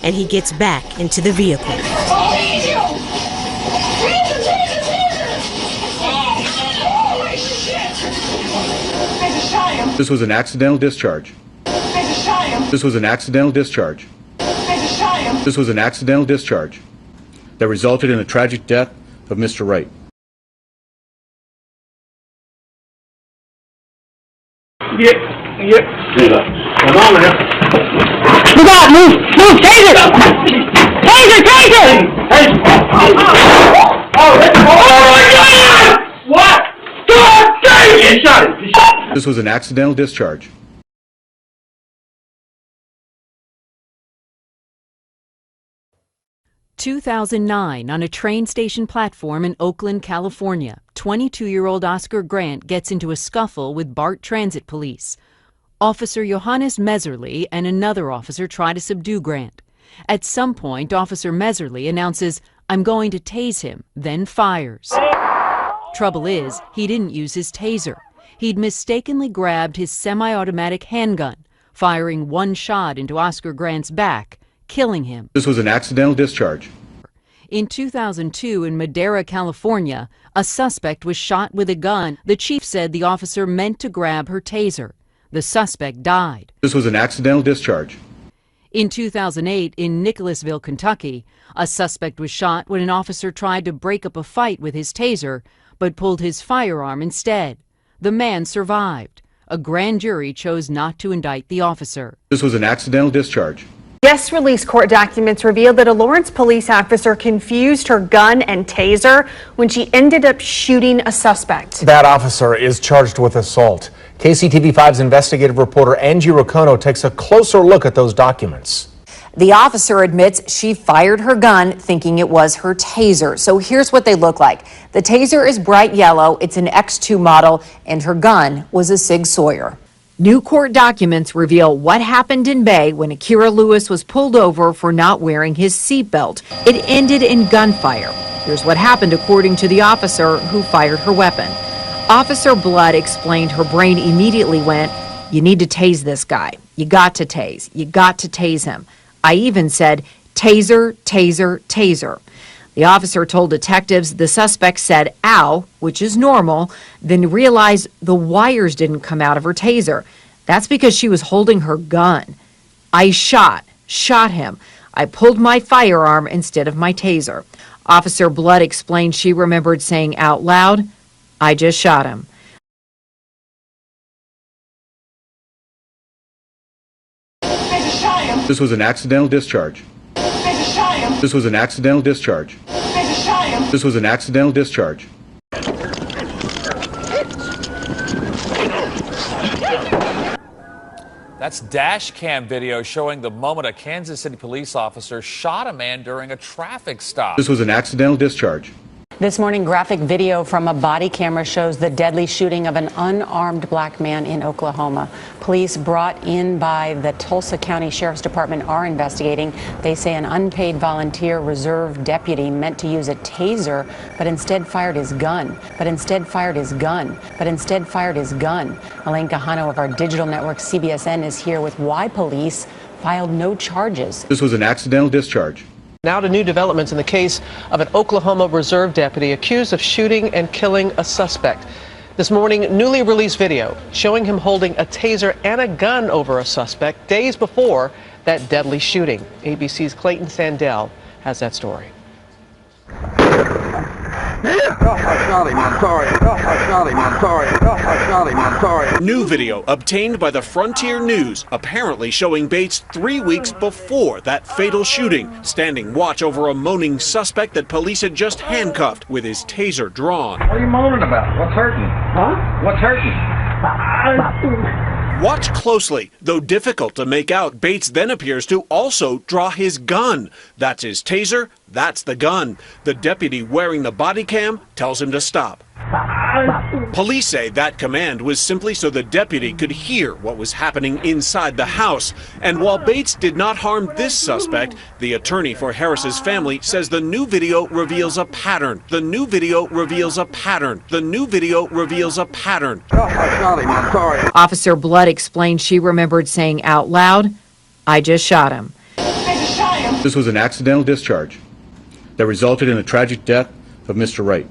and he gets back into the vehicle. This was an accidental discharge. This was an accidental discharge. This was an accidental discharge that resulted in the tragic death of Mr. Wright. Yeah. Come on, man. Move out, move, taser! Taser! Hey! What? God dang it! He shot it! This was an accidental discharge. (2009) On a train station platform in Oakland, California, 22-year-old Oscar Grant gets into a scuffle with BART Transit Police. Officer Johannes Meserly and another officer try to subdue Grant. At some point, Officer Meserly announces, "I'm going to tase him," then fires. Trouble is, he didn't use his taser. He'd mistakenly grabbed his semi-automatic handgun, firing one shot into Oscar Grant's back, killing him. This was an accidental discharge. In 2002, in Madera, California, a suspect was shot with a gun. The chief said the officer meant to grab her taser. The suspect died. This was an accidental discharge. In 2008, in Nicholasville, Kentucky, a suspect was shot when an officer tried to break up a fight with his taser, but pulled his firearm instead. The man survived. A grand jury chose not to indict the officer. This was an accidental discharge. Just released court documents revealed that a Lawrence police officer confused her gun and taser when she ended up shooting a suspect. That officer is charged with assault. KCTV5's investigative reporter Angie Rocono takes a closer look at those documents. The officer admits she fired her gun thinking it was her taser. So here's what they look like. The taser is bright yellow, it's an X2 model, and her gun was a Sig Sauer. New court documents reveal what happened in Bay when Akira Lewis was pulled over for not wearing his seatbelt. It ended in gunfire. Here's what happened according to the officer who fired her weapon. Officer Blood explained her brain immediately went, "You need to tase this guy. You got to tase. You got to tase him." I even said, "Taser, taser, taser." The officer told detectives the suspect said, "Ow," which is normal, then realized the wires didn't come out of her taser. That's because she was holding her gun. "I shot him. I pulled my firearm instead of my taser." Officer Blood explained she remembered saying out loud, "I just shot him." This was an accidental discharge. This was an accidental discharge. This was an accidental discharge. That's dash cam video showing the moment a Kansas City police officer shot a man during a traffic stop. This was an accidental discharge. This morning, graphic video from a body camera shows the deadly shooting of an unarmed black man in Oklahoma. Police brought in by the Tulsa County Sheriff's Department are investigating. They say an unpaid volunteer reserve deputy meant to use a taser, but instead fired his gun. Elaine Cajano of our digital network CBSN is here with why police filed no charges. This was an accidental discharge. Now to new developments in the case of an Oklahoma Reserve deputy accused of shooting and killing a suspect. This morning, newly released video showing him holding a taser and a gun over a suspect days before that deadly shooting. ABC's Clayton Sandell has that story. New video obtained by the Frontier News, apparently showing Bates 3 weeks before that fatal shooting, standing watch over a moaning suspect that police had just handcuffed with his taser drawn. What are you moaning about? What's hurting? Huh? What's hurting? Watch closely. Though difficult to make out, Bates then appears to also draw his gun. That's his taser, that's the gun. The deputy wearing the body cam tells him to stop. Police say that command was simply so the deputy could hear what was happening inside the house. And while Bates did not harm this suspect, the attorney for Harris's family says the new video reveals a pattern. The new video reveals a pattern. The new video reveals a pattern. Officer Blood explained she remembered saying out loud, "I just shot him." This was an accidental discharge that resulted in the tragic death of Mr. Wright.